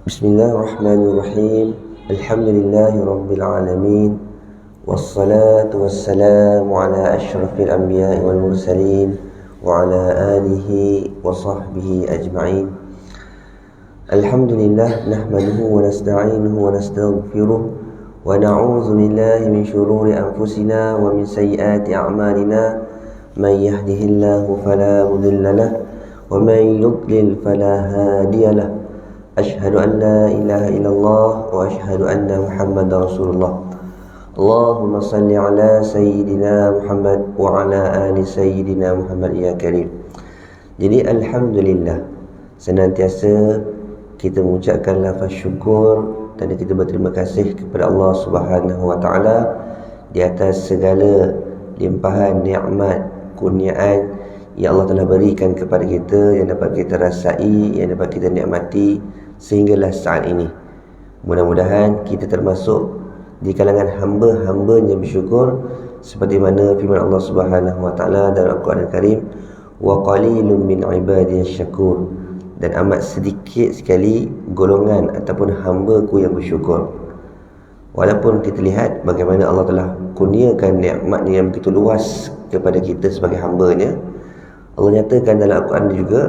Bismillahirrahmanirrahim. Alhamdulillahi rabbil alamin. Wassalatu wassalamu ala asyrafil anbiya'i wal mursalin wa ala alihi wa sahbihi ajma'in. Alhamdulillah nahmaduhu wa nasta'inuhu wa nastaghfiruh wa na'udzu billahi min shururi anfusina wa min sayyiati a'malina. Man yahdihillahu fala mudilla lahu wa man yudlil fala hadiya lahu. Asyhadu an la ilaha illallah wa asyhadu anna Muhammadar Rasulullah. Allahumma salli ala sayyidina Muhammad wa ala ali sayyidina Muhammad ya karim. Jadi alhamdulillah, senantiasa kita mengucapkan lafaz syukur dan kita berterima kasih kepada Allah Subhanahu wa taala di atas segala limpahan nikmat kurniaan yang Allah telah berikan kepada kita, yang dapat kita rasai, yang dapat kita nikmati sehinggalah saat ini. Mudah-mudahan kita termasuk di kalangan hamba-hambanya bersyukur, seperti mana firman Allah Subhanahu wa taala dalam Al-Quran Al-Karim, wa qalilun min ibadiyasy syakur, dan amat sedikit sekali golongan ataupun hamba-Ku yang bersyukur. Walaupun kita lihat bagaimana Allah telah kurniakan nikmat yang begitu luas kepada kita sebagai hamba-Nya, Allah nyatakan dalam Al-Quran juga,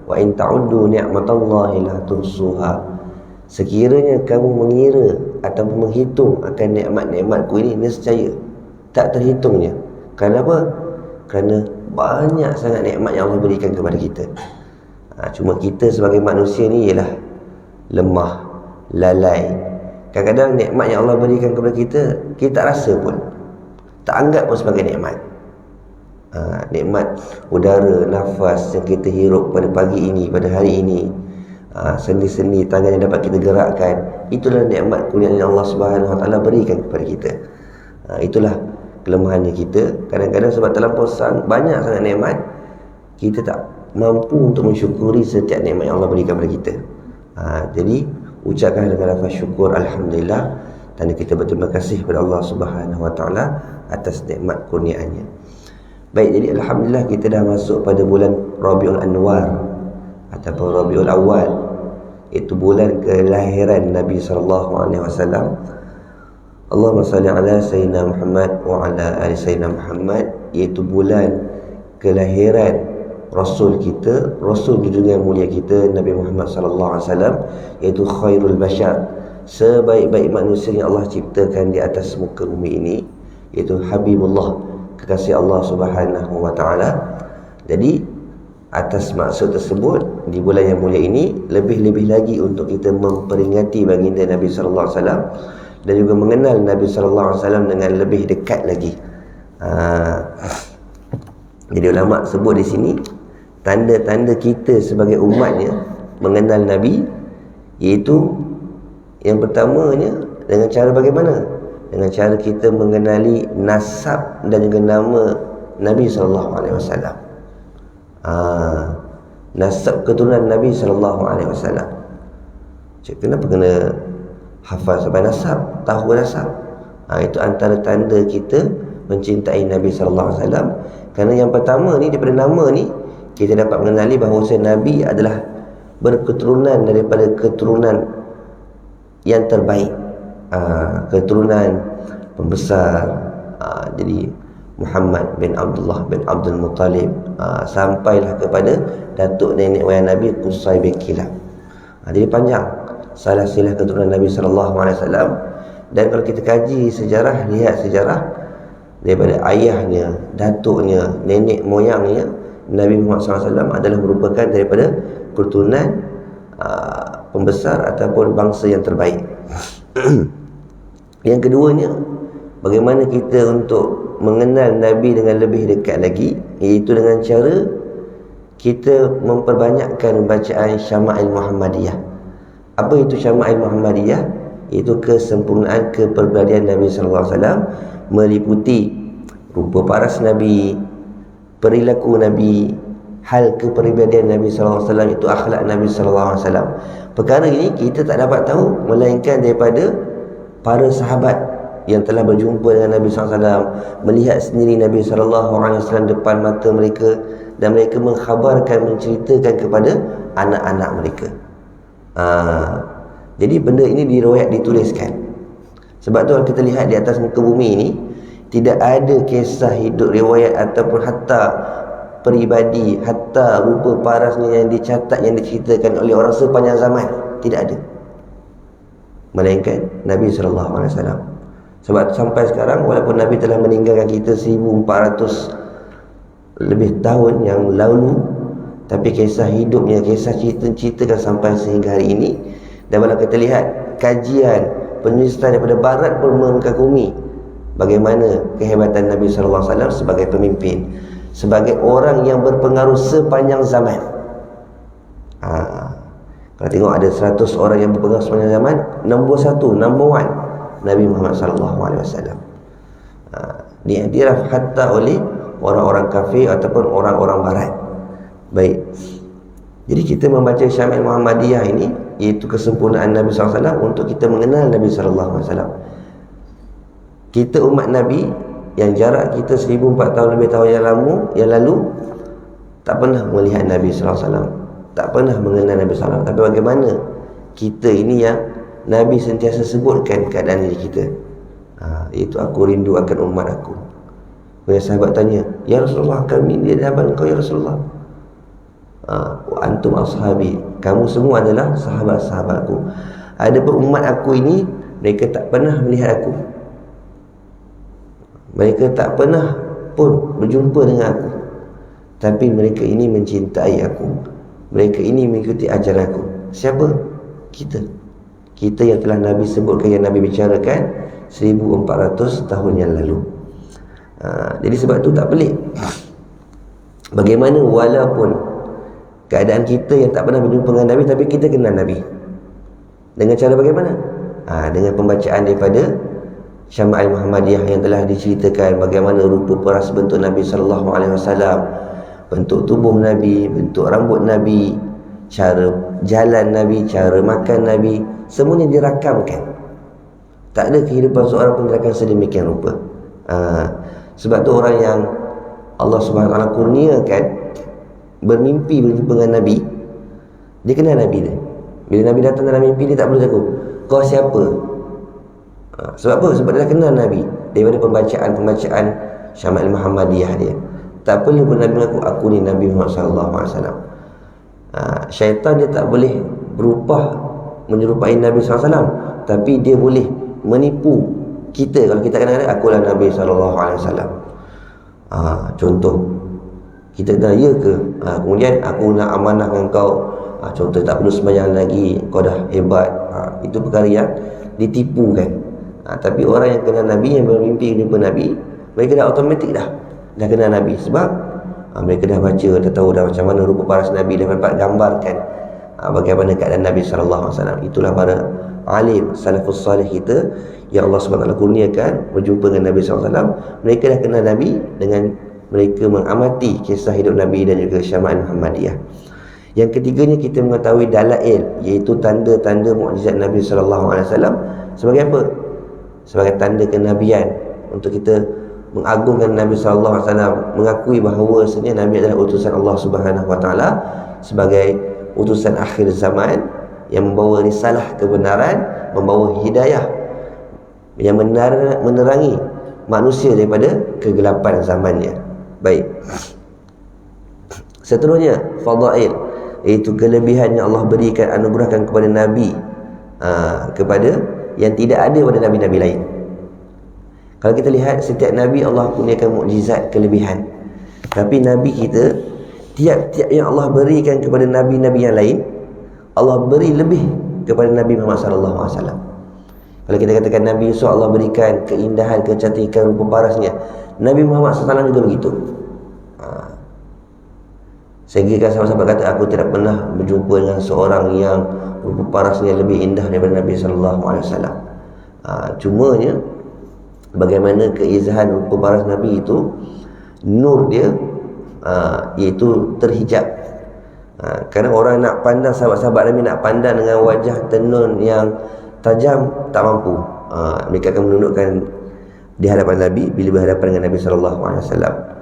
wa in ta'uddu ni'matallahi la tuhsuha. Sekiranya kamu mengira ataupun menghitung akan nikmat-nikmat-Ku ini, nescaya tak terhitungnya. Kenapa? Kerana banyak sangat nikmat yang Allah berikan kepada kita. Cuma kita sebagai manusia ni ialah lemah, lalai. Kadang-kadang nikmat yang Allah berikan kepada kita, kita tak rasa pun, tak anggap pun sebagai nikmat. Nikmat udara, nafas yang kita hirup pada pagi ini, pada hari ini, sendi-sendi tangan yang dapat kita gerakkan, itulah nikmat kurniaan yang Allah Subhanahu wa taala berikan kepada kita. Itulah kelemahannya kita. Kadang-kadang sebab terlampau banyak sangat nikmat, kita tak mampu untuk mensyukuri setiap nikmat yang Allah berikan kepada kita. Jadi ucapkan dengan lafaz syukur alhamdulillah, dan kita berterima kasih kepada Allah Subhanahu wa taala atas nikmat kurniaannya. Baik, jadi alhamdulillah kita dah masuk pada bulan Rabiul Anwar ataupun Rabiul Awal, iaitu bulan kelahiran Nabi sallallahu alaihi wasallam. Allahumma salli ala sayyidina Muhammad wa ala ali sayyidina Muhammad, iaitu bulan kelahiran Rasul kita, Rasul di dunia mulia kita, Nabi Muhammad sallallahu alaihi wasallam, iaitu khairul bashar, sebaik-baik manusia yang Allah ciptakan di atas muka bumi ini, iaitu Habibullah, kekasih Allah Subhanahu wa taala. Jadi atas maksud tersebut, di bulan yang mulia ini, lebih-lebih lagi untuk kita memperingati baginda Nabi sallallahu alaihi wasallam dan juga mengenal Nabi sallallahu alaihi wasallam dengan lebih dekat lagi. Jadi ulama sebut di sini tanda-tanda kita sebagai umatnya mengenal Nabi, iaitu yang pertamanya dengan cara bagaimana? Dengan cara kita mengenali nasab dan juga nama Nabi sallallahu alaihi wasallam. Nasab keturunan Nabi sallallahu alaihi wasallam. Kenapa kena hafal sampai nasab, tahu nasab? Itu antara tanda kita mencintai Nabi sallallahu alaihi wasallam. Kerana yang pertama ni, daripada nama ni kita dapat mengenali bahawa Nabi adalah berketurunan daripada keturunan yang terbaik, keturunan pembesar. Jadi Muhammad bin Abdullah bin Abdul Muttalib, sampailah kepada datuk nenek moyang Nabi Qusay bin Kilab. Jadi panjang silsilah keturunan Nabi sallallahu alaihi wasallam. Dan kalau kita kaji sejarah, lihat sejarah daripada ayahnya, datuknya, nenek moyangnya, Nabi Muhammad SAW adalah merupakan daripada keturunan pembesar ataupun bangsa yang terbaik. Yang keduanya, bagaimana kita untuk mengenal Nabi dengan lebih dekat lagi, iaitu dengan cara kita memperbanyakkan bacaan Syama'il Muhammadiyah. Apa itu Syama'il Muhammadiyah? Iaitu kesempurnaan kepribadian Nabi sallallahu alaihi wasallam, meliputi rupa paras Nabi, perilaku Nabi, hal kepribadian Nabi sallallahu alaihi wasallam, itu akhlak Nabi sallallahu alaihi wasallam. Perkara ini kita tak dapat tahu melainkan daripada para sahabat yang telah berjumpa dengan Nabi SAW, melihat sendiri Nabi SAW depan mata mereka, dan mereka mengkhabarkan, menceritakan kepada anak-anak mereka. Jadi benda ini dituliskan. Sebab tu kalau kita lihat di atas muka bumi ini, tidak ada kisah hidup riwayat ataupun hatta peribadi, hatta rupa parasnya yang dicatat, yang diceritakan oleh orang sepanjang zaman. Tidak ada, melainkan Nabi SAW. Sebab sampai sekarang, walaupun Nabi telah meninggalkan kita 1400 lebih tahun yang lalu, tapi kisah hidupnya, kisah cerita-ceritakan sampai sehingga hari ini. Dan kalau kita lihat kajian penulisan daripada barat pun mengagumi bagaimana kehebatan Nabi SAW sebagai pemimpin, sebagai orang yang berpengaruh sepanjang zaman. Kalau tengok ada 100 orang yang berpengaruh sepanjang zaman, nombor 1, number 1, Nabi Muhammad SAW. Diiktiraf hatta oleh orang-orang kafir ataupun orang-orang barat. Baik, jadi kita membaca Syama'il Muhammadiyah ini, iaitu kesempurnaan Nabi SAW, untuk kita mengenal Nabi SAW. Kita umat Nabi yang jarak kita 1400 tahun lebih tahun yang lalu tak pernah melihat Nabi SAW, tak pernah mengenal Nabi SAW. Tapi bagaimana kita ini yang Nabi sentiasa sebutkan keadaan diri kita, iaitu aku rindu akan umat aku. Bila sahabat tanya, ya Rasulullah, kami di hadapan engkau ya Rasulullah, wa antum ashabi, kamu semua adalah sahabat-sahabatku. Adapun umat aku ini, mereka tak pernah melihat aku, mereka tak pernah pun berjumpa dengan aku, tapi mereka ini mencintai aku, mereka ini mengikuti ajaran aku. Siapa? Kita yang telah Nabi sebutkan, yang Nabi bicarakan 1400 tahun yang lalu. Jadi sebab tu tak pelik bagaimana walaupun keadaan kita yang tak pernah berjumpa dengan Nabi, tapi kita kenal Nabi. Dengan cara bagaimana? Dengan pembacaan daripada Syama'il Muhammadiyah yang telah diceritakan bagaimana rupa paras bentuk Nabi SAW, bentuk tubuh Nabi, bentuk rambut Nabi, cara jalan Nabi, cara makan Nabi, semuanya dirakamkan. Tak ada kehidupan seorang pun dirakamkan sedemikian rupa. Sebab tu orang yang Allah SWT kurniakan bermimpi berjumpa dengan Nabi, dia kenal Nabi dia. Bila Nabi datang dalam mimpi, dia tak perlu cakap, kau siapa? Sebab apa? Sebab dia dah kenal Nabi daripada pembacaan Syama'il Muhammadiyah dia. Tak perlu pun Nabi mengaku, aku ni Nabi Muhammad SAW. Syaitan dia tak boleh berubah menyerupai Nabi SAW, tapi dia boleh menipu kita. Kalau kita kena akulah Nabi SAW. Contoh, kita kata ya ke, kemudian aku nak amanah dengan kau, contoh tak perlu sembahyang lagi, kau dah hebat. Itu perkara yang ditipukan. Tapi orang yang kenal Nabi, yang bermimpi jumpa Nabi, mereka dah automatik dah kenal Nabi. Sebab mereka dah baca, dah tahu dah macam mana rupa paras Nabi, dah dapat gambarkan bagaimana keadaan Nabi SAW. Itulah para alim salafus salih kita yang Allah SWT kurniakan berjumpa dengan Nabi SAW. Mereka dah kenal Nabi dengan mereka mengamati kisah hidup Nabi dan juga Syama'il Muhammadiyah. Yang ketiganya, kita mengetahui dalail, iaitu tanda-tanda mukjizat Nabi SAW. Sebagai apa? Sebagai tanda kenabian, untuk kita mengagungkan Nabi SAW, mengakui bahawa sebenarnya Nabi adalah utusan Allah SWT sebagai utusan akhir zaman yang membawa risalah kebenaran, membawa hidayah yang menerangi manusia daripada kegelapan zamannya. Baik, seterusnya fadail, iaitu kelebihan yang Allah berikan, anugerahkan kepada Nabi, kepada yang tidak ada pada Nabi-Nabi lain. Kalau kita lihat, setiap Nabi Allah kurniakan mukjizat, kelebihan. Tapi Nabi kita, tiap-tiap yang Allah berikan kepada Nabi-Nabi yang lain, Allah beri lebih kepada Nabi Muhammad SAW. Kalau kita katakan Nabi Yusuf, Allah berikan keindahan, kecantikan rupa parasnya, Nabi Muhammad SAW juga begitu. Sehingga sahabat-sahabat kata, aku tidak pernah berjumpa dengan seorang yang rupa parasnya lebih indah daripada Nabi SAW. Cumanya bagaimana keizahan rupa paras Nabi itu, nur dia iaitu terhijab. Kerana orang nak pandang sahabat-sahabat Nabi, nak pandang dengan wajah tenun yang tajam, tak mampu. Mereka akan menundukkan di hadapan Nabi bila berhadapan dengan Nabi SAW.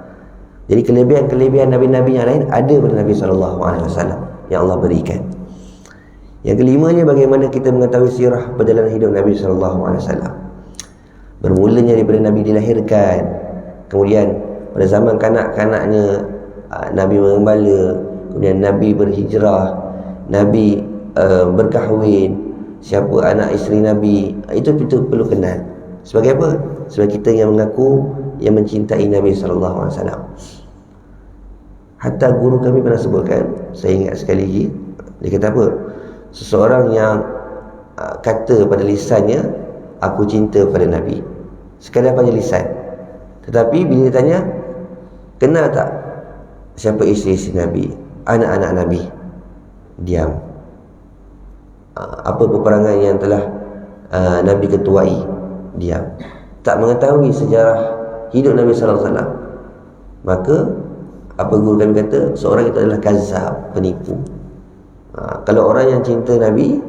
Jadi kelebihan-kelebihan Nabi-Nabi yang lain ada pada Nabi SAW yang Allah berikan. Yang kelimanya, bagaimana kita mengetahui sirah perjalanan hidup Nabi SAW. Bermulanya daripada Nabi dilahirkan, kemudian pada zaman kanak-kanaknya Nabi mengembala, kemudian Nabi berhijrah, Nabi berkahwin, siapa anak isteri Nabi, itu kita perlu kenal. Sebagai apa? Sebagai kita yang mengaku yang mencintai Nabi SAW. Hatta guru kami pernah sebutkan, saya ingat sekali lagi, dia kata apa? Seseorang yang kata pada lisannya, aku cinta pada Nabi, sekadar pada lisan, tetapi bila ditanya, kenal tak siapa isteri-isteri Nabi, anak-anak Nabi, diam. Apa peperangan yang telah Nabi ketuai, diam. Tak mengetahui sejarah hidup Nabi SAW. Maka apa guru kami kata, seorang itu adalah kazab, penipu. Kalau orang yang cinta Nabi,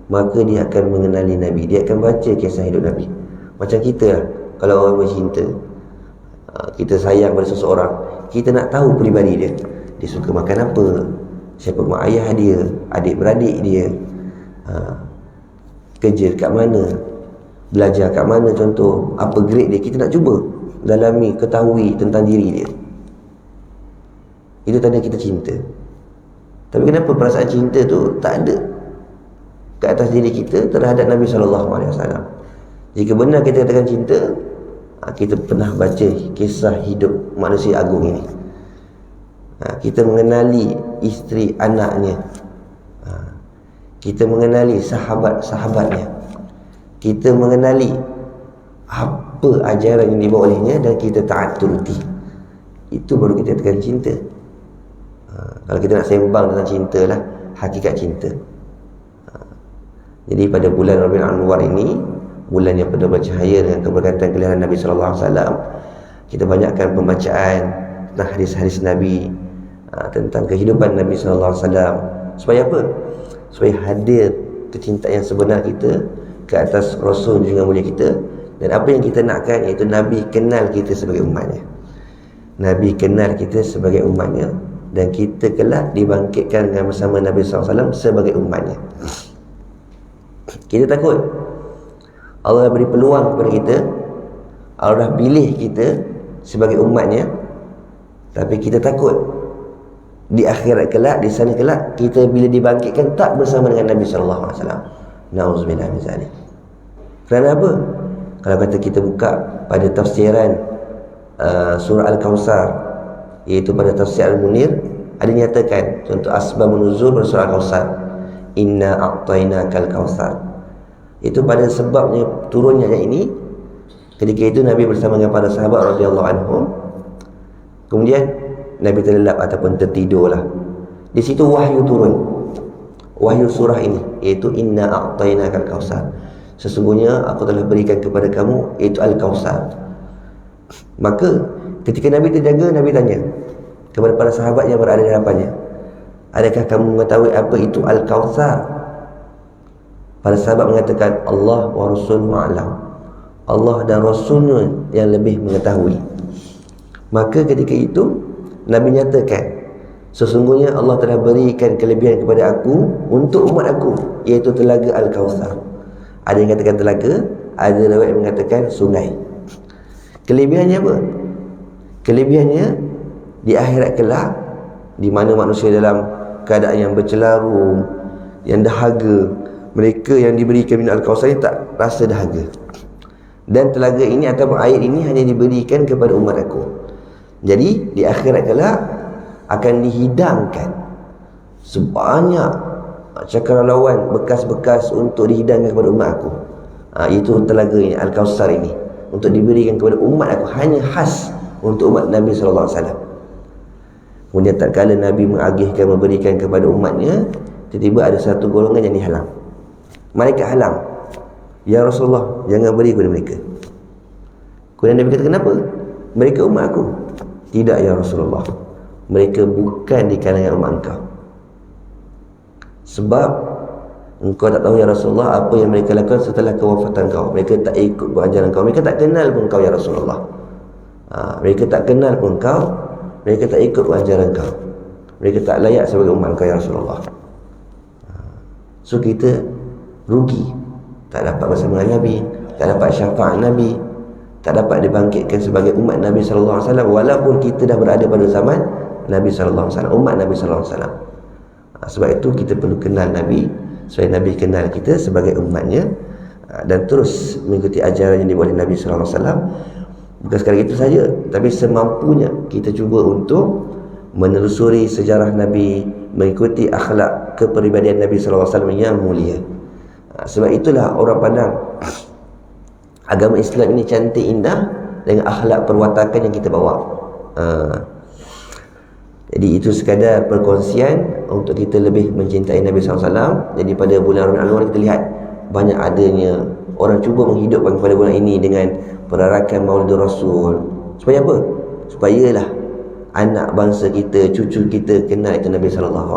maka dia akan mengenali Nabi, dia akan baca kisah hidup Nabi. Macam kita lah, kalau orang bercinta, kita sayang pada seseorang, kita nak tahu peribadi dia. Dia suka makan apa, siapa mak ayah dia, adik-beradik dia, kerja kat mana, belajar kat mana, contoh apa grade dia. Kita nak cuba dalami, ketahui tentang diri dia. Itu tanda kita cinta. Tapi kenapa perasaan cinta tu tak ada ke atas diri kita terhadap Nabi SAW? Jika benar kita katakan cinta, kita pernah baca kisah hidup manusia agung ini. Kita mengenali isteri anaknya, kita mengenali sahabat-sahabatnya, kita mengenali apa ajaran yang dibawa olehnya, dan kita taat turuti. Itu baru kita katakan cinta. Kalau kita nak sembang tentang cinta lah, hakikat cinta. Jadi pada bulan Rabiul Anwar ini, bulan yang penuh bercahaya dengan keberkatan kelahiran Nabi SAW, kita banyakkan pembacaan tentang hadis-hadis Nabi, tentang kehidupan Nabi SAW. Supaya apa? Supaya hadir kecintaan yang sebenar kita ke atas Rasul junjungan mulia kita. Dan apa yang kita nakkan, iaitu Nabi kenal kita sebagai umatnya. Nabi kenal kita sebagai umatnya, dan kita kelak dibangkitkan dengan bersama Nabi SAW sebagai umatnya. Kita takut Allah beri peluang kepada kita, Allah dah pilih kita sebagai umatnya, tapi kita takut di akhirat kelak, di sana kelak, kita bila dibangkitkan tak bersama dengan Nabi SAW. Na'udzubillah min zalik. Kerana apa? Kalau kata kita buka pada tafsiran surah Al-Kawthar, iaitu pada tafsir Al-Munir, ada nyatakan contoh asbab nuzul pada surah Al-Kawthar, inna a'tainakal kawthar. Itu pada sebabnya turunnya ayat ini. Ketika itu Nabi bersama dengan para sahabat radhiyallahu anhum, kemudian Nabi terlelap ataupun tertidurlah. Di situ wahyu turun, wahyu surah ini, iaitu inna a'tainakal kawthar. Sesungguhnya aku telah berikan kepada kamu, iaitu Al-Kawthar. Maka ketika Nabi terjaga, Nabi tanya kepada para sahabat yang berada di hadapannya, adakah kamu mengetahui apa itu Al-Kawthar? Para sahabat mengatakan, Allah wa Rasuluhu a'lam. Allah dan Rasulnya yang lebih mengetahui. Maka ketika itu Nabi nyatakan, sesungguhnya Allah telah berikan kelebihan kepada aku untuk umat aku, iaitu telaga Al-Kawthar. Ada yang katakan telaga, ada riwayat yang mengatakan sungai. Kelebihannya apa? Kelebihannya di akhirat kelak, di mana manusia dalam keadaan yang bercelaru, yang dahaga, mereka yang diberikan minum Al-Kawthar ini tak rasa dahaga. Dan telaga ini atau air ini hanya diberikan kepada umat aku. Jadi di akhirat kelak akan dihidangkan sebanyak cakrawalawan, bekas-bekas untuk dihidangkan kepada umat aku. Itu telaga ini, Al-Kawthar ini, untuk diberikan kepada umat aku, hanya khas untuk umat Nabi SAW. Kemudian tak kala Nabi mengagihkan, memberikan kepada umatnya, tiba-tiba ada satu golongan yang dihalang. Malaikat halang, ya Rasulullah, jangan beri kepada mereka. Kemudian Nabi kata, kenapa? Mereka umat aku. Tidak ya Rasulullah, mereka bukan di kalangan umat engkau. Sebab engkau tak tahu ya Rasulullah apa yang mereka lakukan setelah kewafatan kau. Mereka tak ikut ajaran kau, mereka tak kenal pun kau ya Rasulullah. Mereka tak kenal pun kau, mereka tak ikut ajaran kau, mereka tak layak sebagai umat kau ya Rasulullah. So kita rugi, tak dapat bersama Nabi, tak dapat syafaat Nabi, tak dapat dibangkitkan sebagai umat Nabi sallallahu alaihi wasallam, walaupun kita dah berada pada zaman Nabi sallallahu alaihi wasallam, umat Nabi sallallahu alaihi wasallam. Sebab itu kita perlu kenal Nabi supaya Nabi kenal kita sebagai umatnya, dan terus mengikuti ajaran yang dibuat oleh Nabi sallallahu alaihi wasallam. Bukan sekadar itu saja, tapi semampunya kita cuba untuk menelusuri sejarah Nabi, mengikuti akhlak kepribadian Nabi sallallahu alaihi wasallam yang mulia. Sebab itulah orang pandang agama Islam ini cantik indah dengan akhlak perwatakan yang kita bawa. Jadi itu sekadar perkongsian untuk kita lebih mencintai Nabi SAW. Jadi pada bulan Rabiul Awal kita lihat banyak adanya orang cuba menghidupkan pada bulan ini dengan perarakan Maulidur Rasul. Supaya apa? Supayalah anak bangsa kita, cucu kita kenal itu Nabi SAW.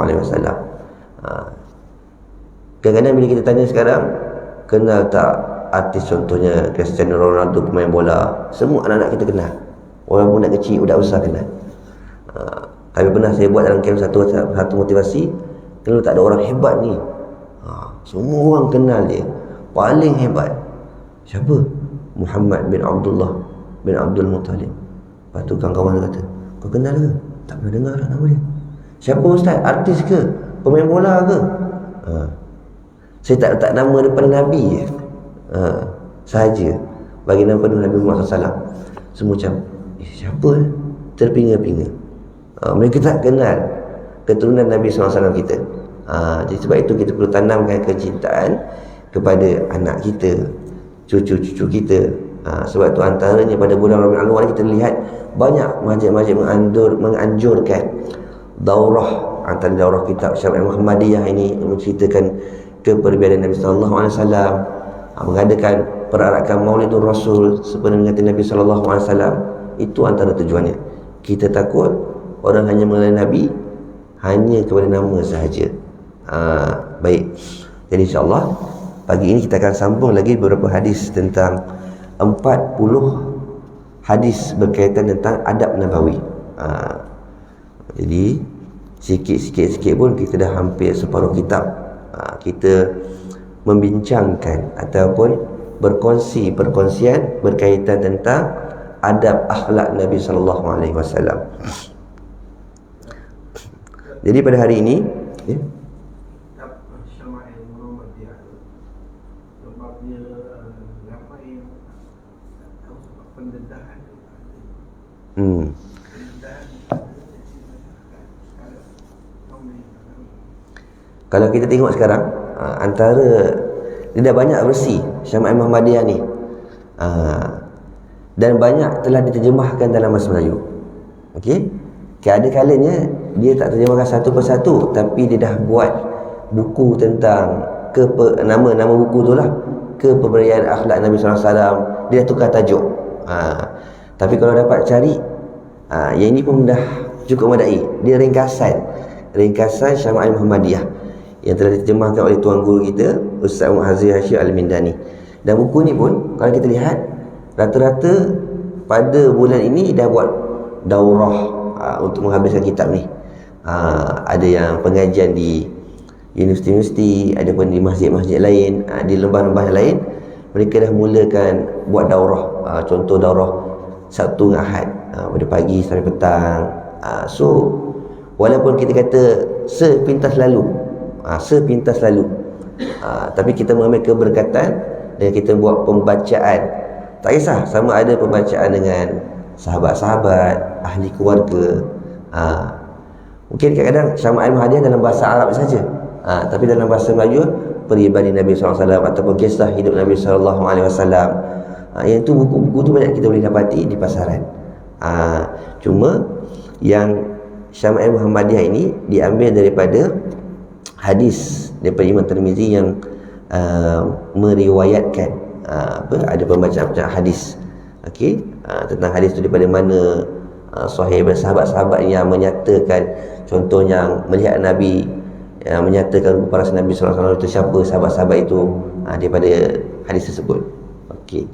Kadang-kadang bila kita tanya sekarang, kenal tak artis contohnya Cristiano Ronaldo, pemain bola? Semua anak-anak kita kenal, orang budak kecil, budak besar kenal. Tapi pernah saya buat dalam camp satu motivasi, kalau tak ada orang hebat ni, semua orang kenal dia, paling hebat. Siapa? Muhammad bin Abdullah bin Abdul Muttalib. Lepas tu kawan-kawan kata, kau kenal ke? Tak pernah dengar lah nama dia. Siapa ustaz? Artis ke? Pemain bola ke? Saya tak letak nama depan Nabi je, sahaja bagi nama penuh Nabi Muhammad SAW. Semua macam siapa? Terpinga-pinga. Mereka tak kenal keturunan Nabi SAW kita. Jadi sebab itu kita perlu tanamkan kecintaan kepada anak kita, cucu-cucu kita. Sebab itu antaranya pada bulan Rabiul Awal kita lihat banyak masjid-masjid menganjurkan daurah, antara daurah kitab Syariat Muhammadiyah ini menceritakan kepribadian Nabi sallallahu alaihi wasallam, mengadakan perarakan Maulidur Rasul seperti mengatakan Nabi sallallahu alaihi wasallam. Itu antara tujuannya. Kita takut orang hanya mengenal Nabi hanya kepada nama sahaja. Baik. Jadi insya-Allah pagi ini kita akan sambung lagi beberapa hadis tentang 40 hadis berkaitan tentang adab nabawi. Jadi sikit-sikit pun kita dah hampir separuh kitab. Kita membincangkan ataupun perkongsian berkaitan tentang adab akhlak Nabi sallallahu alaihi wasallam. Jadi pada hari ini kalau kita tengok sekarang, antara dia dah banyak versi Syama'il Muhammadiyah ni, dan banyak telah diterjemahkan dalam bahasa Melayu. Okey, ada kalanya dia tak terjemahkan satu persatu, tapi dia dah buat buku tentang nama buku tu lah, kepribadian akhlak Nabi SAW. Dia dah tukar tajuk. Tapi kalau dapat cari, yang ini pun dah cukup memadai. Dia ringkasan Syama'il Muhammadiyah yang telah diterjemahkan oleh tuan guru kita Ustaz Muhazzir Hashim Al-Mindani. Dan buku ni pun kalau kita lihat, rata-rata pada bulan ini dah buat daurah untuk menghabiskan kitab ni. Ada yang pengajian di universiti-universiti, ada pun di masjid-masjid lain, di lembah-lembah lain mereka dah mulakan buat daurah. Contoh daurah Sabtu dan Ahad, pada pagi sampai petang. So walaupun kita kata sepintas lalu, tapi kita mengambil keberkatan dan kita buat pembacaan. Tak kisah sama ada pembacaan dengan sahabat-sahabat, ahli keluarga. Mungkin kadang-kadang Syama'il Muhammadiyah dalam bahasa Arab saja, tapi dalam bahasa Melayu peribadi Nabi SAW ataupun kisah hidup Nabi SAW. Yang tu buku-buku tu banyak kita boleh dapati di pasaran. Cuma yang Syama'il Muhammadiyah ini diambil daripada hadis daripada Imam Tirmizi yang meriwayatkan ada pembacaan hadis. Okey, tentang hadis itu daripada mana sahabat sahabat-sahabat yang menyatakan, contohnya melihat Nabi, yang menyatakan rupa paras Nabi sallallahu alaihi wasallam itu siapa sahabat-sahabat itu, daripada hadis tersebut. Okey.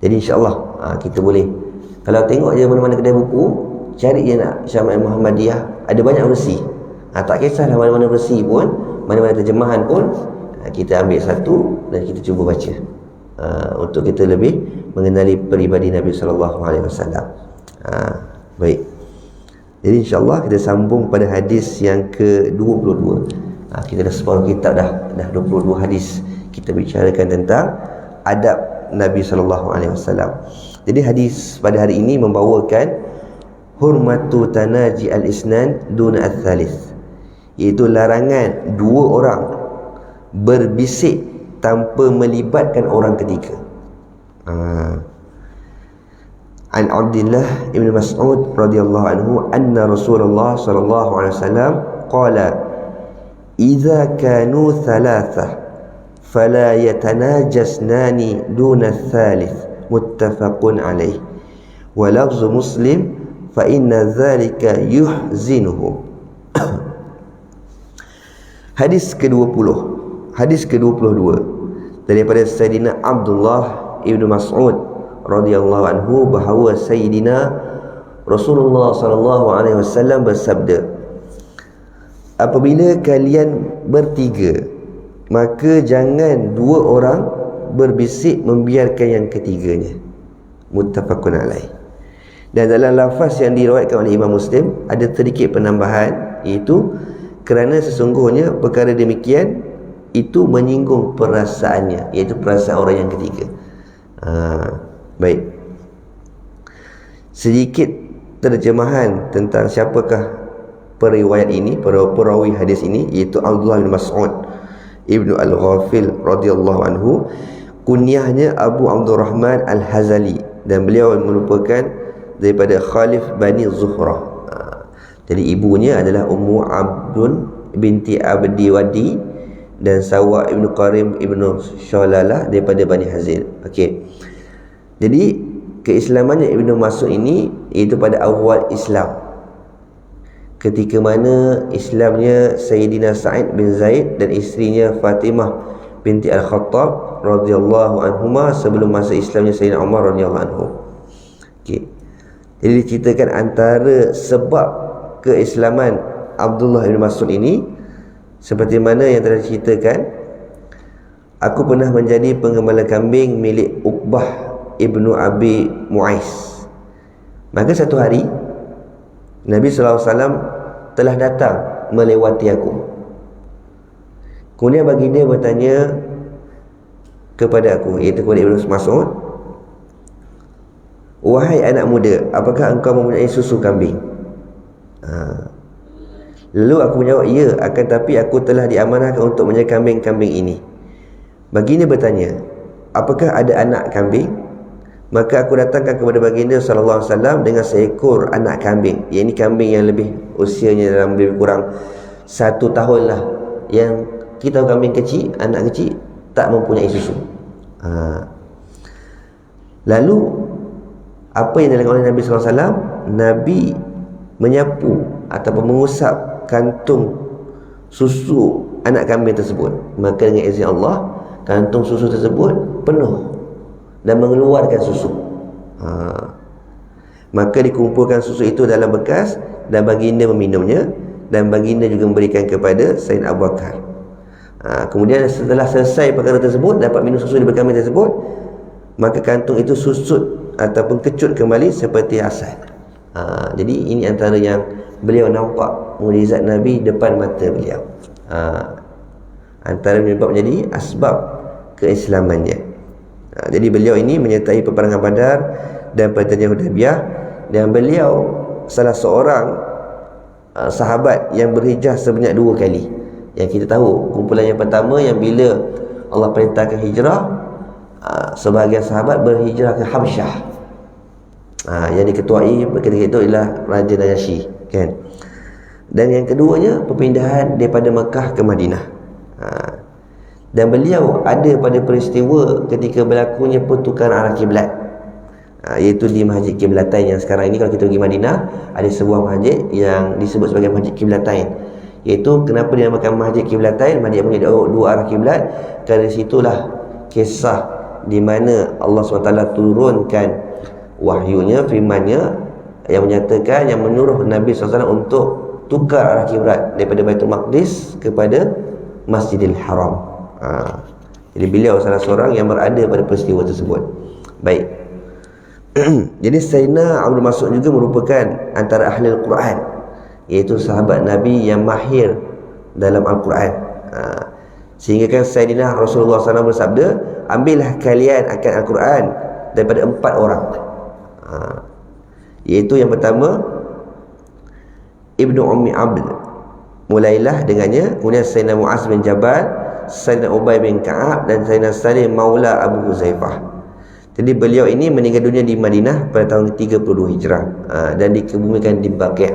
Jadi insya-Allah kita boleh, kalau tengok je mana-mana kedai buku, cari je nak Syama'il Muhammadiyah, ada banyak versi. Tak kisahlah mana-mana versi pun, mana-mana terjemahan pun kita ambil satu dan kita cuba baca untuk kita lebih mengenali peribadi Nabi SAW. Baik, jadi insyaAllah kita sambung pada hadis yang ke-22. Kita dah separuh kitab dah 22 hadis kita bicarakan tentang adab Nabi SAW. Jadi hadis pada hari ini membawakan hurmatu tanaji al-isnan duna al-thalith, iaitu larangan dua orang berbisik tanpa melibatkan orang ketiga. An Abdullah ibn Mas'ud radhiyallahu anhu anna Rasulullah sallallahu alaihi wasallam qala idza kanu thalatha fala yatanajasnani duna al-thalith muttafaqun alaih wa lafzu Muslim fa inna dhalika yuhzinuhu. Hadis ke-20, hadis ke-22 daripada Sayyidina Abdullah ibn Mas'ud radhiyallahu anhu bahawa Sayyidina Rasulullah sallallahu alaihi wasallam bersabda, apabila kalian bertiga, maka jangan dua orang berbisik membiarkan yang ketiganya. Muttafaqun alaih. Dan dalam lafaz yang diriwayatkan oleh Imam Muslim ada sedikit penambahan, iaitu kerana sesungguhnya perkara demikian itu menyinggung perasaannya, iaitu perasaan orang yang ketiga. Baik, sedikit terjemahan tentang siapakah periwayat ini, perawi hadis ini, iaitu Abdullah bin Mas'ud Ibnu Al-Ghafil radhiyallahu anhu. Kunyahnya Abu Abdurrahman Al-Hazali, dan beliau merupakan daripada Khalif Bani Zuhrah. Jadi ibunya adalah Ummu Abdun binti Abdi Wadi dan Sawa Ibnu Qarim Ibnu Syalalah daripada Bani Hazil. Okey. Jadi keislamannya Ibnu Mas'ud ini iaitu pada awal Islam, ketika mana Islamnya Sayyidina Sa'id bin Zaid dan isterinya Fatimah binti Al-Khattab radhiyallahu anhuma sebelum masa Islamnya Sayyidina Umar radhiyallahu anhu. Okey. Jadi diceritakan antara sebab keislaman Abdullah bin Mas'ud ini seperti mana yang telah diceritakan, aku pernah menjadi penggembala kambing milik Uqbah Ibnu Abi Mu'ais. Maka satu hari Nabi SAW telah datang melewati aku. Kemudian baginda bertanya kepada aku, iaitu kepada Ibnu Mas'ud, wahai anak muda, apakah engkau mempunyai susu kambing? Lalu aku menjawab, ya, akan tapi aku telah diamanahkan untuk menjaga kambing-kambing ini. Baginda bertanya, apakah ada anak kambing? Maka aku datangkan kepada baginda SAW dengan seekor anak kambing, iaitu kambing yang lebih usianya dalam lebih kurang 1 tahun lah. Yang kita kambing kecil, anak kecil tak mempunyai susu. Lalu apa yang dilakukan oleh Nabi SAW? Nabi menyapu ataupun mengusap kantung susu anak kambing tersebut. Maka dengan izin Allah, kantung susu tersebut penuh dan mengeluarkan susu. Maka dikumpulkan susu itu dalam bekas dan baginda meminumnya, dan baginda juga memberikan kepada Sayyidina Abu Bakar. Kemudian setelah selesai perkara tersebut, dapat minum susu di kambing tersebut, maka kantung itu susut ataupun kecut kembali seperti asal. Jadi ini antara yang beliau nampak mukjizat Nabi depan mata beliau. Antara menyebab menjadi asbab keislamannya. Jadi beliau ini menyertai peperangan Badar dan perjanjian Hudaybiyah, dan beliau salah seorang sahabat yang berhijrah sebanyak 2 kali. Yang kita tahu, kumpulan yang pertama yang bila Allah perintahkan hijrah, sebahagian sahabat berhijrah ke Habsyah, yang diketuai ketika itu ialah Raja Najasyi, kan? Dan yang keduanya perpindahan daripada Mekah ke Madinah. Dan beliau ada pada peristiwa ketika berlakunya pertukaran arah kiblat, iaitu di Masjid Qiblatain yang sekarang ini kalau kita pergi Madinah ada sebuah masjid yang disebut sebagai Masjid Qiblatain. Iaitu kenapa dinamakan Masjid Qiblatain, masjid yang punya 2 arah kiblat, kerana situlah kisah di mana Allah SWT turunkan wahyunya, firmannya yang menyatakan, yang menyuruh Nabi SAW untuk tukar arah kiblat daripada Baitul Maqdis kepada Masjidil Haram. Jadi beliau salah seorang yang berada pada peristiwa tersebut. Baik. Jadi Sayyidina Abdul Mas'ud juga merupakan antara ahli Al-Quran, iaitu sahabat Nabi yang mahir dalam Al-Quran. Sehingga kan Sayyidina Rasulullah SAW bersabda, ambillah kalian akan Al-Quran daripada 4 orang. Iaitu yang pertama Ibnu Ummi Abd, mulailah dengannya. Kemudian Sayyidina Mu'az bin Jabal, Sayyidina Ubay bin Ka'ab, dan Sayyidina Salim Maula Abu Huzaifah. Jadi beliau ini meninggal dunia di Madinah pada tahun 32 Hijrah, dan dikebumikan di Baqi'.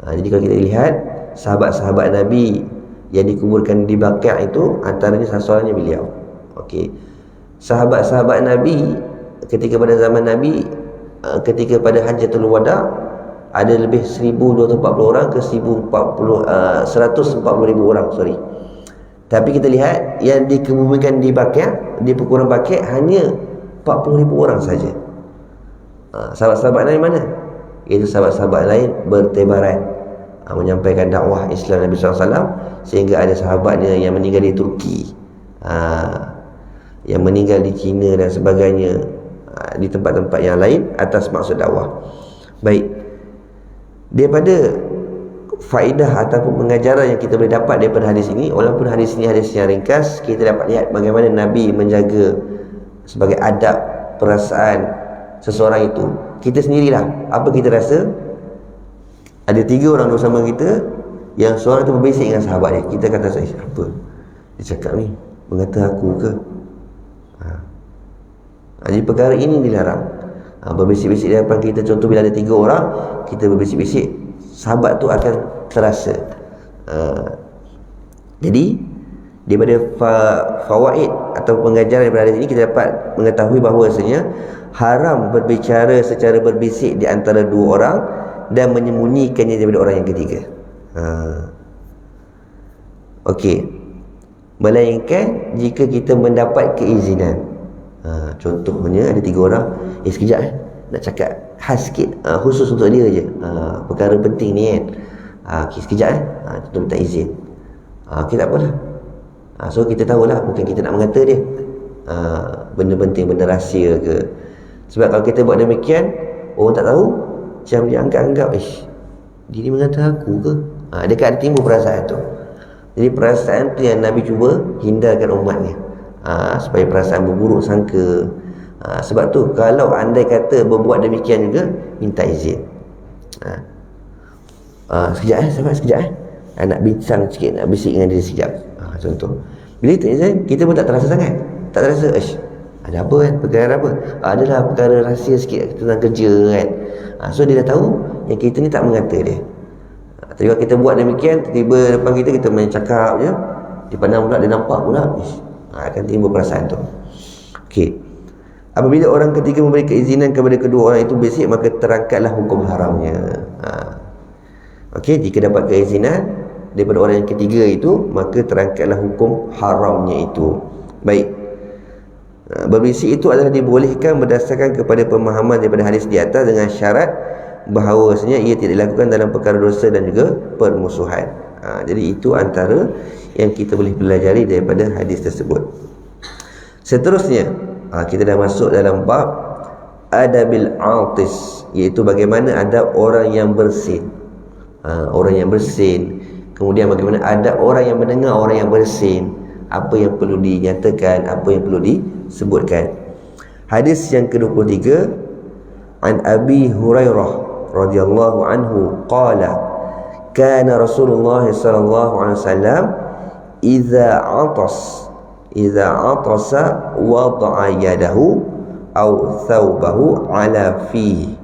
Jadi kalau kita lihat sahabat-sahabat Nabi yang dikuburkan di Baqi' itu, antaranya salah seorangnya beliau. Okey. Sahabat-sahabat Nabi ketika pada zaman Nabi, ketika pada Hajjatul Wada, ada lebih 1240 orang ke 140,000 orang, Tapi kita lihat yang dikebumikan di Baqi', di pekuburan Baqi' hanya 40,000 orang saja. Sahabat-sahabat lain mana? Itu sahabat-sahabat lain bertebaran menyampaikan dakwah Islam Nabi SAW, sehingga ada sahabatnya yang meninggal di Turki, yang meninggal di China dan sebagainya, di tempat-tempat yang lain atas maksud dakwah. Baik, daripada faedah ataupun pengajaran yang kita boleh dapat daripada hadis ini, walaupun hadis ini hadis yang ringkas, kita dapat lihat bagaimana Nabi menjaga sebagai adab perasaan seseorang itu. Kita sendirilah, apa kita rasa? Ada 3 orang bersama kita, yang seorang itu berbisik dengan sahabat dia, kita kata, saya apa dia cakap ni, mengata aku ke? Jadi perkara ini dilarang. Berbisik-bisik di hadapan kita. Contoh bila ada 3 orang, kita berbisik-bisik, sahabat tu akan terasa. Jadi daripada fawaid atau pengajaran daripada hadis ini, kita dapat mengetahui bahawasanya haram berbicara secara berbisik di antara 2 orang dan menyembunyikannya daripada orang yang ketiga. Okey. Melainkan jika kita mendapat keizinan. Contohnya ada 3 orang, sekejap nak cakap khas sikit, khusus untuk dia je, perkara penting ni kan. Sekejap kita minta izin. Kita tak apalah. So kita tahulah, mungkin kita nak mengata dia benda penting, benda rahsia ke. Sebab kalau kita buat demikian, orang tak tahu, macam dia anggap dia ni mengata aku ke. Dia kan ada timbul perasaan tu. Jadi perasaan tu yang Nabi cuba hindarkan umatnya, supaya perasaan berburuk sangka. Sebab tu kalau andai kata berbuat demikian juga, minta izin. Sekejap sahabat, sekejap nak bincang sikit, nak bisik dengan dia sekejap. Contoh, bila tak izin, kita pun tak terasa sangat. Tak terasa, ada apa kan, perkara apa? Adalah perkara rahsia sikit tentang kerja kan. So dia dah tahu yang kita ni tak mengata dia. Tapi kalau kita buat demikian, tiba-tiba depan kita main cakap je, dia pandang pula, dia nampak pula, akan timbul perasaan tu. Okey. Apabila orang ketiga memberi keizinan kepada kedua orang itu bersih, maka terangkatlah hukum haramnya. Okey, jika dapat keizinan daripada orang yang ketiga itu, maka terangkatlah hukum haramnya itu. Baik. Berbisik itu adalah dibolehkan berdasarkan kepada pemahaman daripada hadis di atas, dengan syarat bahawasanya ia tidak dilakukan dalam perkara dosa dan juga permusuhan. Jadi itu antara yang kita boleh pelajari daripada hadis tersebut. Seterusnya, kita dah masuk dalam bab adabil atis, iaitu bagaimana adab orang yang bersin. Orang yang bersin. Kemudian bagaimana adab orang yang mendengar orang yang bersin, apa yang perlu dinyatakan, apa yang perlu disebutkan. Hadis yang ke-23, an Abi Hurairah radhiyallahu anhu qala kana Rasulullah sallallahu alaihi wasallam idza atasa wada'a yadahu aw thawbahu ala fihi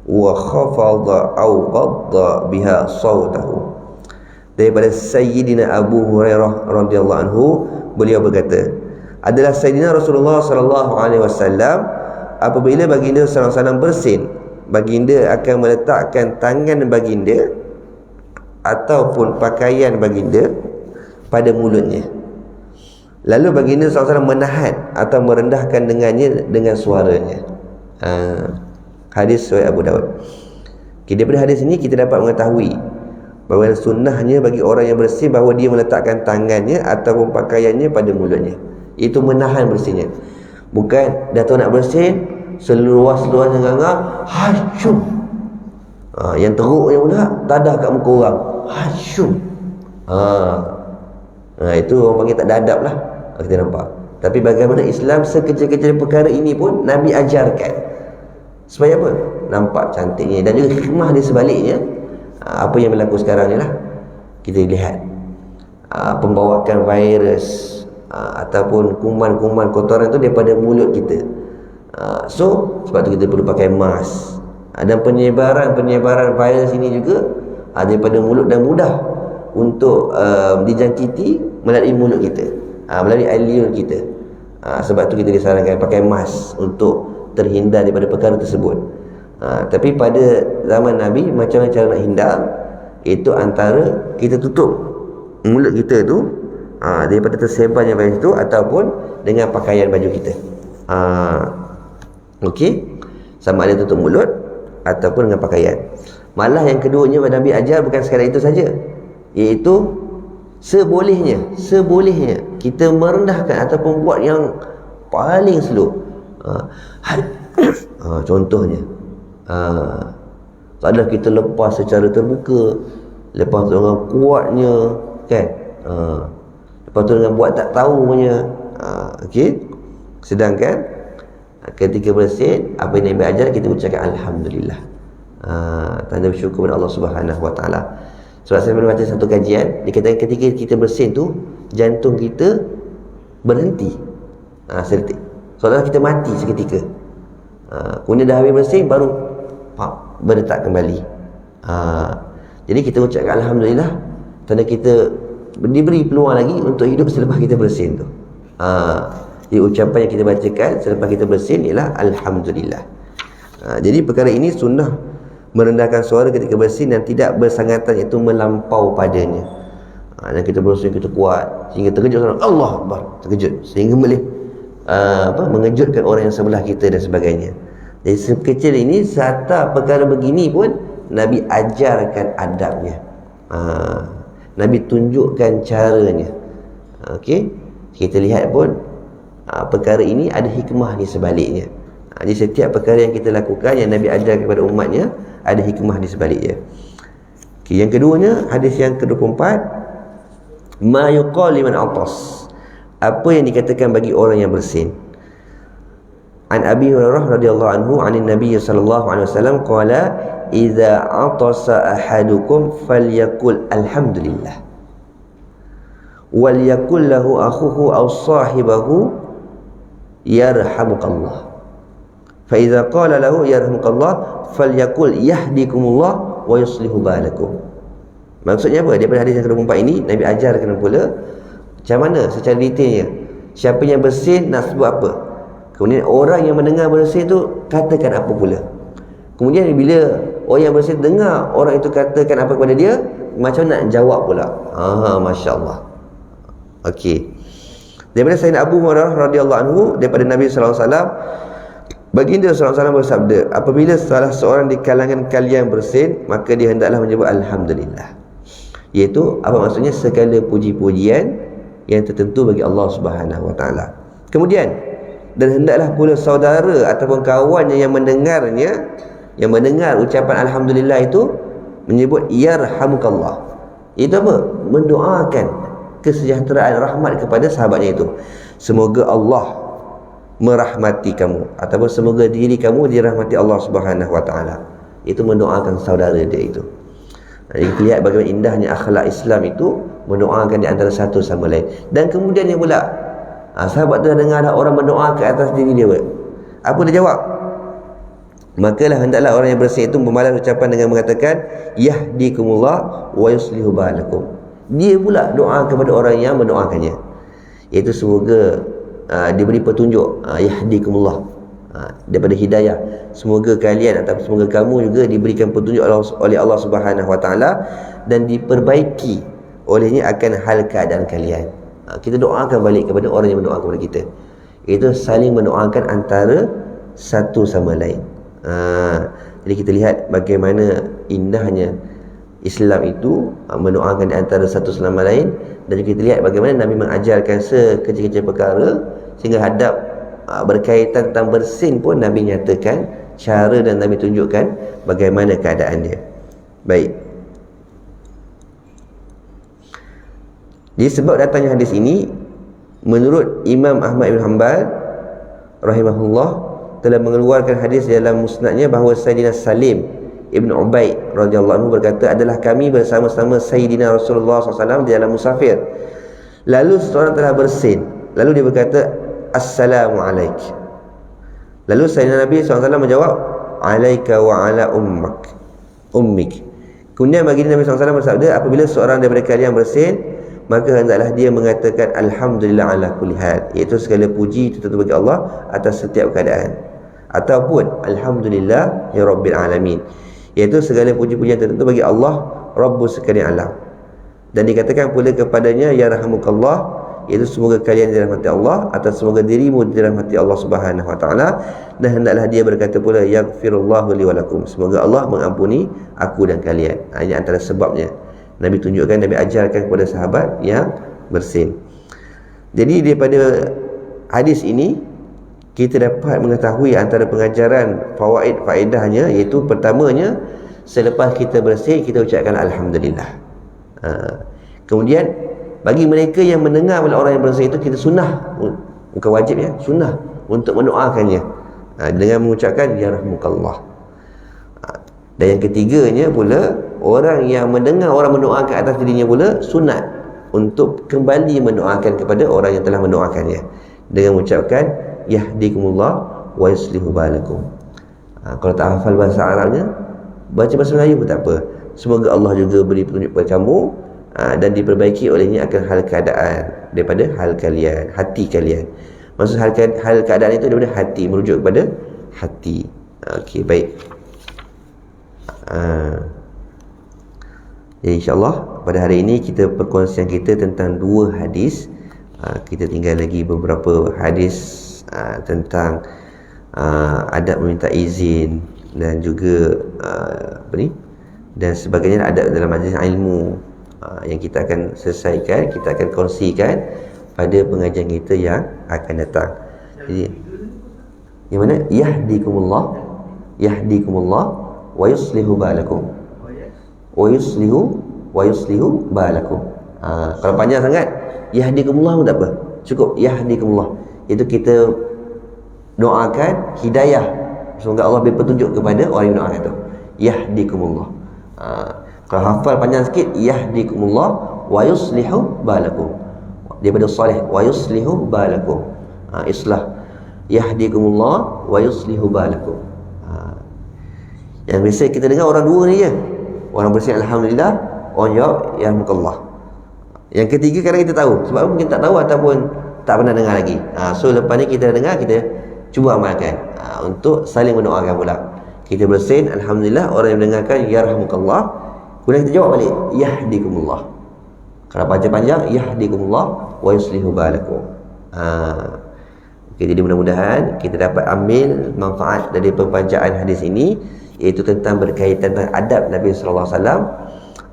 wa khafada aw ghadda biha sawtahu. Daripada Sayyidina Abu Hurairah radhiyallahu anhu, beliau berkata, adalah Sayyidina Rasulullah sallallahu alaihi wasallam, apabila baginda sallallahu alaihi wasallam bersin, baginda akan meletakkan tangan baginda ataupun pakaian baginda pada mulutnya. Lalu baginda sallallahu alaihi wasallam menahan atau merendahkan dengannya dengan suaranya. Hadis riwayat Abu Daud. Daripada hadis ini kita dapat mengetahui bahawa sunnahnya bagi orang yang bersih bahawa dia meletakkan tangannya ataupun pakaiannya pada mulutnya. Itu menahan bersihnya. Bukan dah tahu nak bersin, seluas-luasnya ngangah, hacum. Yang teruknya pula dadah kat muka orang, hacum. Itu orang panggil tak ada adab lah. Kita nampak. Tapi bagaimana Islam sekecil-kecil perkara ini pun Nabi ajarkan. Supaya apa? Nampak cantiknya. Dan juga hikmah di sebaliknya. Apa yang berlaku sekarang ni lah, kita lihat pembawakan virus ataupun kuman-kuman kotoran tu daripada mulut kita. So sebab tu kita perlu pakai mask. Dan penyebaran virus ini juga daripada mulut, dan mudah untuk dijangkiti melalui mulut kita, melalui air liur kita. Sebab tu kita disarankan pakai mask untuk terhindar daripada perkara tersebut. Tapi pada zaman Nabi, macam mana cara nak hindar? Itu antara kita tutup mulut kita tu daripada tersebarnya virus itu, ataupun dengan pakaian baju kita. Okey, sama ada tutup mulut ataupun dengan pakaian. Malah yang keduanya Nabi ajar bukan sekadar itu saja, iaitu sebolehnya kita merendahkan ataupun buat yang paling slow. Contohnya, tak ada kita lepas secara terbuka, lepas tu dengan kuatnya, kan? Lepas tu dengan buat tak tahu punya. Okey. Sedangkan ketika bersin, apa yang Nabi ajar, kita ucapkan alhamdulillah. Tanda bersyukur kepada Allah Subhanahu Wa Taala. Sebab saya pernah baca satu kajian, dikatakan ketika kita bersin tu, jantung kita berhenti seketika. Seolah kita mati seketika. Kemudian dah habis bersin, baru berdetak kembali. Jadi kita ucapkan alhamdulillah, tanda kita diberi peluang lagi untuk hidup selepas kita bersin tu. Jadi ucapan yang kita bacakan selepas kita bersin ialah alhamdulillah. Jadi perkara ini sunnah merendahkan suara ketika bersin dan tidak bersangatan, iaitu melampau padanya. Dan kita bersin, kita kuat sehingga terkejut orang, Allah Akbar, terkejut sehingga boleh mengejutkan orang yang sebelah kita dan sebagainya. Jadi sekecil ini, serta perkara begini pun Nabi ajarkan adabnya. Nabi tunjukkan caranya. Okey, kita lihat pun perkara ini ada hikmah di sebaliknya. Jadi setiap perkara yang kita lakukan, yang Nabi ajar kepada umatnya, ada hikmah di sebaliknya. Okay, yang keduanya, hadis yang ke-24, ma yuqal liman atas, apa yang dikatakan bagi orang yang bersin. An Abi Hurairah radhiyallahu anhu anin Nabi sallallahu alaihi wasallam qala idza atasa ahadukum falyaqul alhamdulillah wal yaqul lahu akhuhu aw sahibahu yarhamukallah. Fa idza qala lahu yarhamukallah falyaqul yahdikumullah wa yuslihu balakum. Maksudnya apa? Daripada hadis yang ke-24 ini, Nabi ajarkan pula macam mana secara detailnya siapa yang bersin nak sebut apa. Kemudian orang yang mendengar bersin tu katakan apa pula. Kemudian bila orang yang bersin dengar orang itu katakan apa kepada dia, macam nak jawab pula. Masya-Allah. Okey. Daripada Sayyidina Abu Hurairah radhiyallahu anhu, daripada Nabi sallallahu alaihi wasallam, baginda sallallahu alaihi wasallam bersabda, apabila salah seorang di kalangan kalian bersin, maka dia hendaklah menyebut alhamdulillah. Iaitu apa maksudnya? Segala puji-pujian yang tertentu bagi Allah Subhanahu Wa Taala. Kemudian, dan hendaklah pula saudara ataupun kawannya yang mendengarnya, yang mendengar ucapan alhamdulillah itu, menyebut yarhamukallah. Itu apa? Mendoakan kesejahteraan, rahmat kepada sahabatnya itu. Semoga Allah merahmati kamu, ataupun semoga diri kamu dirahmati Allah Subhanahu Wa Taala. Itu mendoakan saudara dia itu. Jadi kita lihat bagaimana indahnya akhlak Islam itu, mendoakan di antara satu sama lain. Dan kemudiannya pula, sahabat tu dah dengar ada orang berdoa ke atas diri dia. Apa dia jawab? Makalah hendaklah orang yang bersih itu membalas ucapan dengan mengatakan yahdikumullah wa yuslihu balakum. Dia pula doa kepada orang yang mendoakannya, iaitu semoga diberi petunjuk, yahdikumullah, daripada hidayah. Semoga kalian atau semoga kamu juga diberikan petunjuk oleh Allah Subhanahu Wa Taala dan diperbaiki olehnya akan hal keadaan kalian. Kita doakan balik kepada orang yang mendoakan kepada kita. Itu saling mendoakan antara satu sama lain. Jadi kita lihat bagaimana indahnya Islam itu mendoakan di antara satu sama lain, dan juga kita lihat bagaimana Nabi mengajarkan sekecil-kecil perkara sehingga hadap berkaitan tentang bersin pun Nabi nyatakan cara dan Nabi tunjukkan bagaimana keadaan dia. Baik. Jadi sebab datangnya hadis ini, menurut Imam Ahmad bin Hanbal rahimahullah telah mengeluarkan hadis dalam musnadnya bahawa Sayyidina Salim Ibn Ubaid radhiyallahu anhu berkata, adalah kami bersama-sama Sayyidina Rasulullah SAW di dalam musafir. Lalu seseorang telah bersin. Lalu dia berkata, Assalamualaikum. Lalu Sayyidina Nabi SAW menjawab, Alaika wa ala ummik. Kemudian baginda Nabi SAW bersabda, apabila seorang daripada kalian bersin, maka hendaklah dia mengatakan Alhamdulillah ala kulli hal, iaitu segala puji itu tertentu bagi Allah atas setiap keadaan, ataupun Alhamdulillah ya Rabbil Alamin, iaitu segala puji-pujian tertentu bagi Allah Rabbus sekalian alam. Dan dikatakan pula kepadanya, ya rahmukallah, iaitu semoga kalian dirahmati Allah, atau semoga dirimu dirahmati Allah Subhanahu wa taala. Dan hendaklah dia berkata pula, yaghfirullahu li wa lakum, semoga Allah mengampuni aku dan kalian. Ini antara sebabnya Nabi tunjukkan, Nabi ajarkan kepada sahabat yang bersin. Jadi daripada hadis ini kita dapat mengetahui antara pengajaran faedahnya, iaitu pertamanya, selepas kita bersin kita ucapkan Alhamdulillah. Kemudian bagi mereka yang mendengar oleh orang yang bersin itu, kita sunnah, bukan wajib ya, sunnah untuk mendoakannya dengan mengucapkan ya rahmukallah. Dan yang ketiganya pula, orang yang mendengar orang mendoakan atas dirinya pula sunat untuk kembali mendoakan kepada orang yang telah mendoakannya dengan mengucapkan yahdikumullah wa yuslihu balakum. Kalau tak hafal bahasa Arabnya, baca bahasa Melayu pun tak apa. Semoga Allah juga beri petunjuk kepada kamu dan diperbaiki olehnya akan hal keadaan daripada hal kalian, hati kalian. Maksud hal keadaan itu daripada hati, merujuk kepada hati. Okey, baik. Jadi insyaAllah pada hari ini kita perkongsian kita tentang dua hadis. Kita tinggal lagi beberapa hadis tentang adab meminta izin dan juga dan sebagainya, adab dalam majlis ilmu yang kita akan selesaikan, kita akan kongsikan pada pengajian kita yang akan datang. Jadi yang mana? Yahdikumullah wa yuslihu balakum. Wa yuslihu balakum. Kalau panjang sangat, yahdikumullah pun tak apa, cukup yahdikumullah. Itu kita doakan hidayah, semoga Allah beri petunjuk kepada orang yang doakan itu. Yahdikumullah. Kalau hafal panjang sikit, yahdikumullah wa yuslihu balakum, daripada salih, wa yuslihu balakum, islah. Yahdikumullah wa yuslihu balakum. Yang biasa kita dengar orang dua ni je, orang bersin Alhamdulillah, orang jawab ya rahmukallah. Yang ketiga kadang kita tahu, sebab mungkin tak tahu ataupun tak pernah dengar lagi. So lepas ni kita dengar, kita cuba amalkan untuk saling mendoakan pula. Kita bersin Alhamdulillah, orang yang mendengarkan ya rahmukallah, kemudian kita jawab balik yahdikumullah. Kalau baca panjang, yahdikumullah wa yuslihu balakum. Okay, jadi mudah-mudahan kita dapat ambil manfaat dari pembacaan hadis ini, iaitu tentang berkaitan dengan adab Nabi SAW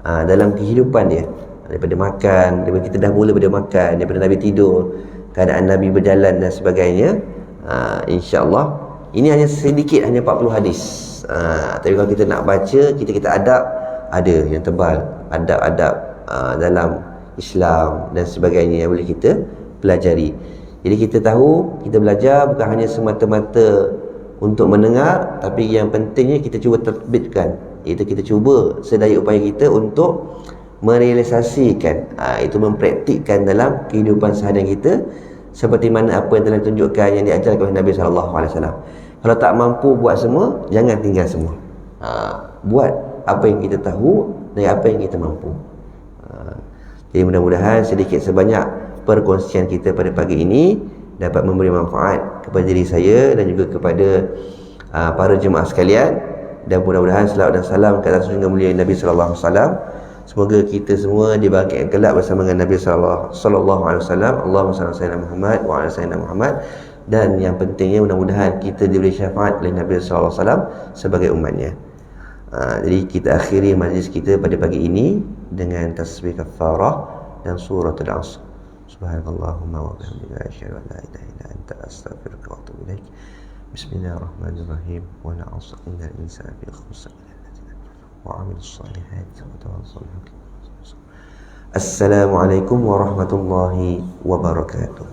dalam kehidupan dia, daripada makan, daripada kita dah mula daripada makan, daripada Nabi tidur, keadaan Nabi berjalan dan sebagainya. InsyaAllah ini hanya sedikit, hanya 40 hadis. Tapi kalau kita nak baca, kita adab ada yang tebal, adab-adab dalam Islam dan sebagainya yang boleh kita pelajari. Jadi kita tahu, kita belajar bukan hanya semata-mata untuk mendengar, tapi yang pentingnya kita cuba terbitkan, iaitu kita cuba sedaya upaya kita untuk merealisasikan, itu mempraktikkan dalam kehidupan seharian kita, seperti mana apa yang telah ditunjukkan, yang diajarkan oleh Nabi SAW. Kalau tak mampu buat semua, jangan tinggal semua. Buat apa yang kita tahu dan apa yang kita mampu. Jadi mudah-mudahan sedikit sebanyak perkongsian kita pada pagi ini dapat memberi manfaat kepada diri saya dan juga kepada para jemaah sekalian, dan mudah-mudahan selawat dan salam ke atas junjungan mulia Nabi sallallahu alaihi wasallam. Semoga kita semua dibangkitkan kelak bersama dengan Nabi sallallahu alaihi wasallam. Allahumma shalli ala sayyidina Muhammad wa ala sayyidina Muhammad. Dan yang pentingnya mudah-mudahan kita diberi syafaat oleh Nabi sallallahu alaihi wasallam sebagai umatnya. Jadi kita akhiri majlis kita pada pagi ini dengan tasbih kafarah dan suratul Asr. Subhanallahumma wa bihamdika asyhadu an la ilaha illa anta astaghfiruka wa atubu ilaik. Bismillahirrahmanirrahim. Wa la'asr innal insana fi khusr illa alladhina wa 'amilus salihati wa tawassaw bil haqqi. Assalamualaikum warahmatullahi wabarakatuh.